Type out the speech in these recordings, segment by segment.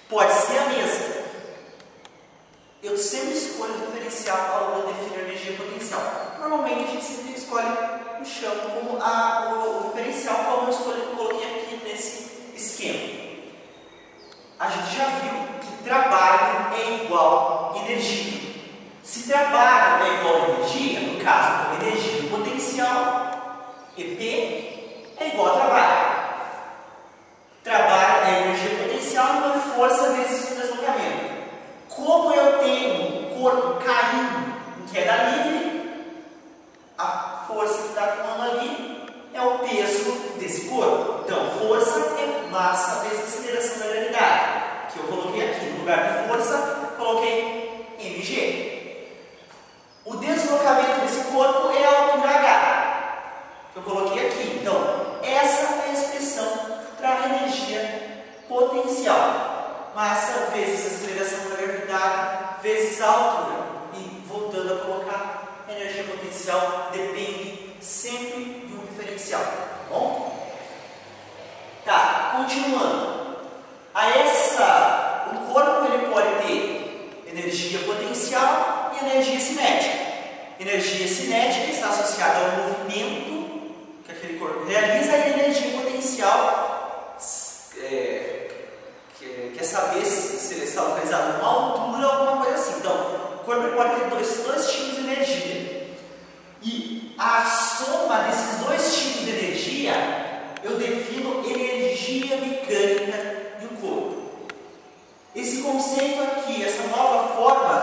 pode ser a mesma. Eu sempre escolho o referencial ao definir a energia potencial. Normalmente a gente sempre escolhe o chão como o referencial, como eu coloquei aqui nesse esquema. A gente já viu que trabalho é igual a energia. Se trabalho é igual a energia, no caso, como energia potencial, EP é igual a trabalho. Trabalho é energia potencial igual a força vezes o deslocamento. Como eu tenho um corpo caindo em queda livre, a força que está atuando ali é o peso desse corpo. Então, força é massa vezes aceleração da gravidade. Que eu coloquei aqui, no lugar de força, coloquei mg. O deslocamento desse corpo é a altura h, que eu coloquei aqui. Então, essa é a expressão para a energia potencial. Massa vezes aceleração da gravidade vezes a altura. E voltando a colocar, a energia potencial depende sempre de um referencial. Tá bom? Tá, continuando. O corpo ele pode ter energia potencial e energia cinética. Energia cinética está associada ao movimento que aquele corpo realiza, e energia potencial quer saber se ele está localizado em uma altura ou alguma coisa assim. Então, o corpo pode ter dois tipos de energia. E a soma desses dois tipos de energia, eu defino energia mecânica de um corpo. Esse conceito aqui, essa nova forma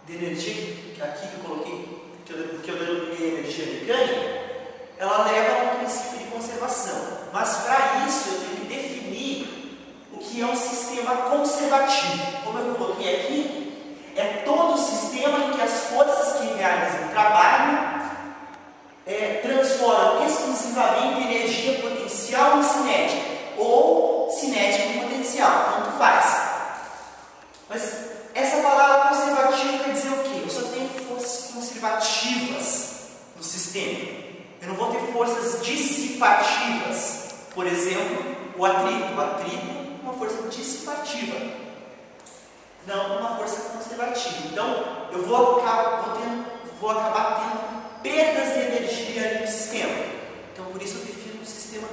de energia, que aqui que eu coloquei, que eu denominei energia mecânica, ela leva a um princípio de conservação. Mas para isso eu tenho que definir o que é um sistema conservativo. Como eu coloquei aqui, é todo sistema em que as forças que realizam o trabalho transformam exclusivamente energia potencial em cinética, ou cinética em potencial, tanto faz. Mas essa palavra conservativa quer dizer o quê? Eu só tenho forças conservativas no sistema. Eu não vou ter forças dissipativas. Por exemplo, o atrito. O atrito é uma força dissipativa, não uma força conservativa. Então, eu vou acabar tendo perdas de energia ali no sistema. Então, por isso eu defino um sistema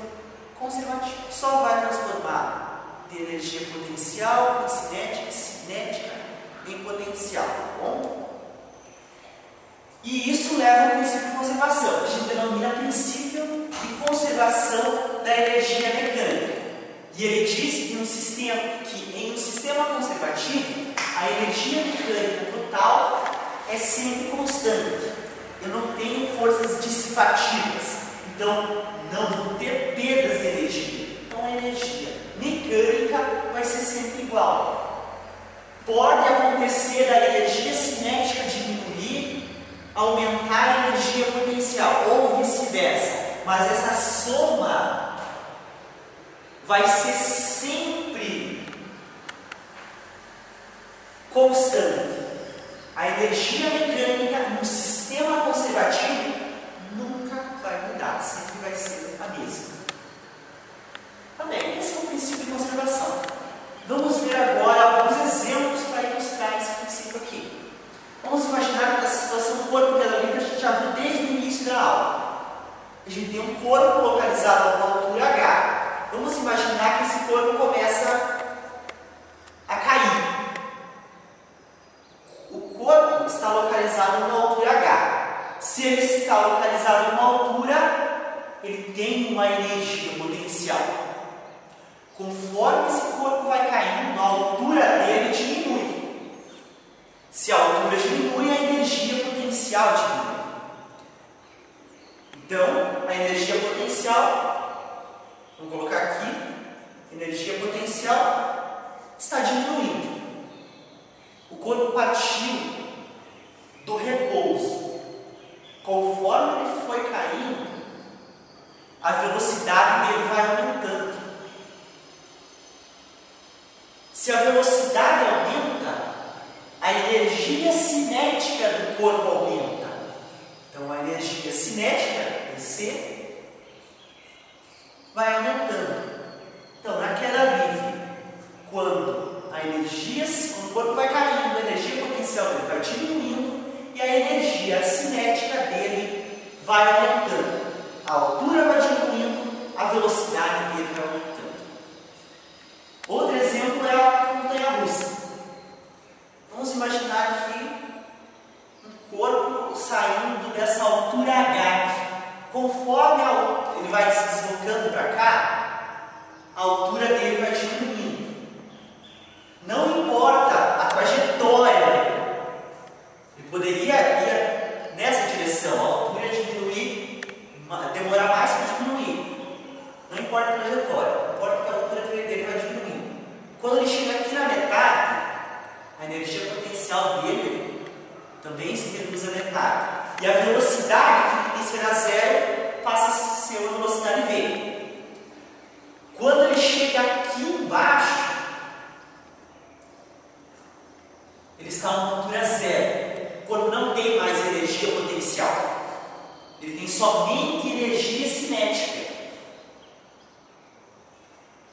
conservativo. Só vai transformar de energia potencial em cinética, cinética em potencial, tá bom? E isso leva ao princípio de conservação, que a gente denomina princípio de conservação da energia mecânica. E ele diz que em um sistema conservativo, a energia mecânica total é sempre constante. Eu não tenho forças dissipativas, então não vou ter perdas de energia. Então a energia mecânica vai ser sempre igual. Pode acontecer a energia cinética diminuir, aumentar a energia potencial, ou vice-versa. Mas essa soma vai ser sempre constante. A energia mecânica no sistema conservativo nunca vai mudar, sempre vai ser a mesma. Também, esse é o princípio de conservação. Vamos ver agora alguns exemplos para ilustrar esse princípio aqui. Vamos imaginar que a situação do corpo ali que a gente já viu desde o início da aula. A gente tem um corpo localizado a uma altura H. Vamos imaginar que esse corpo começa a cair. O corpo está localizado em uma altura H. Se ele está localizado em uma altura, ele tem uma energia potencial. Conforme esse corpo vai caindo, a altura dele diminui. Se a altura diminui, a energia potencial diminui. Então, a energia potencial, vamos colocar aqui, energia potencial está diminuindo. O corpo partiu do repouso. Conforme ele foi caindo, a velocidade dele vai aumentando. Se a velocidade aumenta, a energia cinética do corpo aumenta. Então, a energia cinética, EC, vai aumentando. Então, na queda livre, quando energia potencial dele também se reduz a metade. E a velocidade, que no início era zero, passa a ser uma velocidade v. Quando ele chega aqui embaixo, ele está a uma altura zero. Quando não tem mais energia potencial, ele tem somente energia cinética.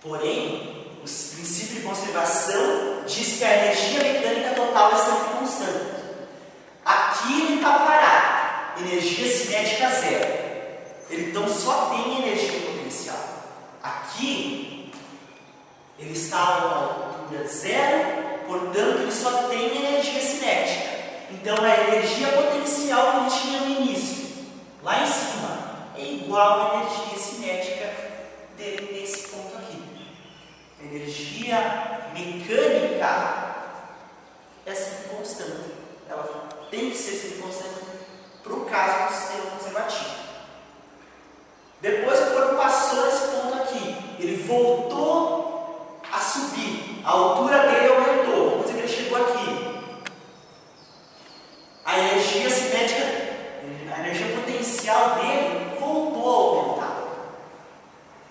Porém, o princípio de conservação diz que a energia mecânica total é sempre constante. Aqui ele está parado, energia cinética zero. Ele então só tem energia potencial. Aqui, ele está a uma altura zero, portanto, ele só tem energia cinética. Então, a energia potencial que ele tinha no início, lá em cima, é igual à energia cinética dele nesse ponto aqui. A energia mecânica é sempre constante. Ela tem que ser sempre constante para o caso do sistema conservativo. Depois que o corpo passou esse ponto aqui, ele voltou a subir, a altura dele aumentou. Vamos dizer que ele chegou aqui. A energia cinética, a energia potencial dele voltou a aumentar.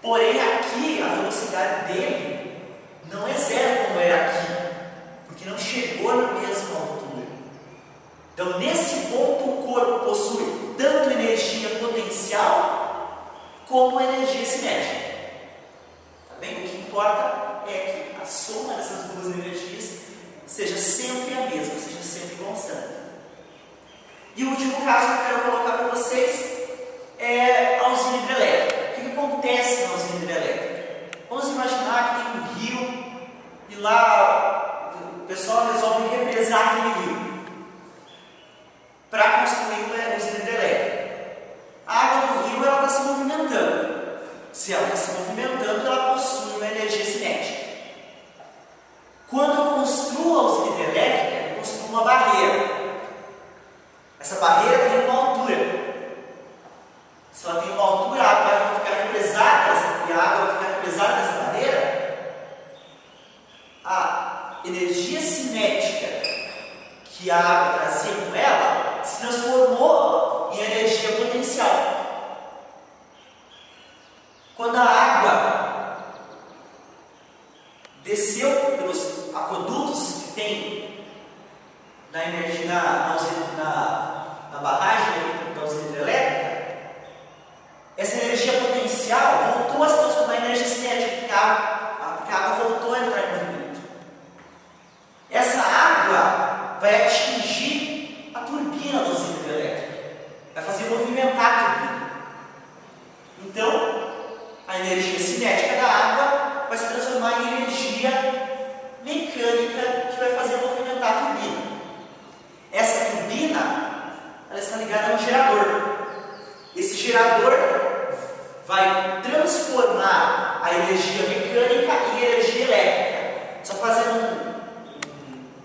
Porém, aqui a velocidade dele não é zero como era aqui, porque não chegou na mesma altura. Então, nesse ponto, o corpo possui tanto energia potencial como energia cinética. Tá bem? O que importa é que a soma dessas duas energias seja sempre a mesma, seja sempre constante. E o último caso que eu quero colocar para vocês é a usina hidrelétrica. O que acontece na usina hidrelétrica? Vamos imaginar que tem um rio e lá o pessoal resolve represar aquele rio para construir uma usina hidrelétrica. A água do rio está se movimentando. Se ela está se movimentando, ela possui uma energia cinética. Quando eu construo a usina hidrelétrica, eu construo uma barreira. Essa barreira tem uma altura. Se ela tem uma altura, a água vai ficar represada e a água vai ficar represada nessa barreira. A energia cinética que a água trazia com ela se transformou em energia potencial. Quando a água desceu pelos aquedutos que tem na energia na barragem da usina hidrelétrica, essa energia potencial voltou a se transformar em energia cinética, porque a água voltou a entrar em movimento. Essa água vai atingir a turbina da usina hidrelétrica, vai fazer movimentar a turbina. Então, a energia cinética da água vai se transformar em energia mecânica que vai fazer movimentar a turbina. Essa turbina, ela está ligada a um gerador. Esse gerador vai transformar a energia mecânica em energia elétrica. Só fazendo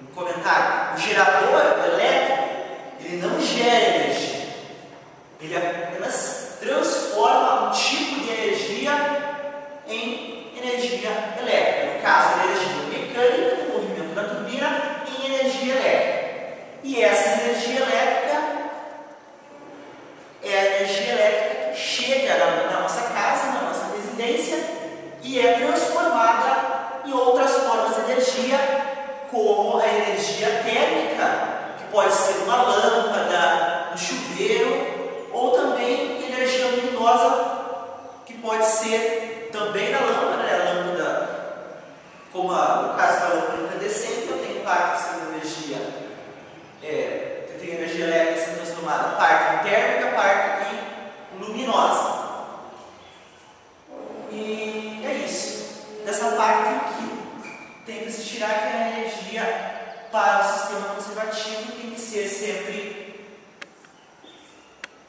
um comentário. O gerador elétrico, ele não gera energia. Ele apenas transforma um tipo de energia em energia elétrica. No caso, a energia mecânica, o movimento da turbina, em energia elétrica. E essa energia elétrica é a energia elétrica que chega na nossa casa, na nossa residência, e é transformada em outras formas de energia, como a energia térmica, que pode ser uma lâmpada, um chuveiro, ou também energia luminosa, que pode ser também na lâmpada, né? A lâmpada, como no caso da lâmpada incandescente, eu tenho parte sendo energia, eu tenho energia elétrica sendo transformada, parte em térmica, parte em luminosa. E é isso. Dessa parte aqui, tem que se tirar que a energia para o sistema conservativo tem que ser sempre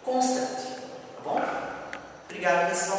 constante. Tá bom? Obrigado, pessoal.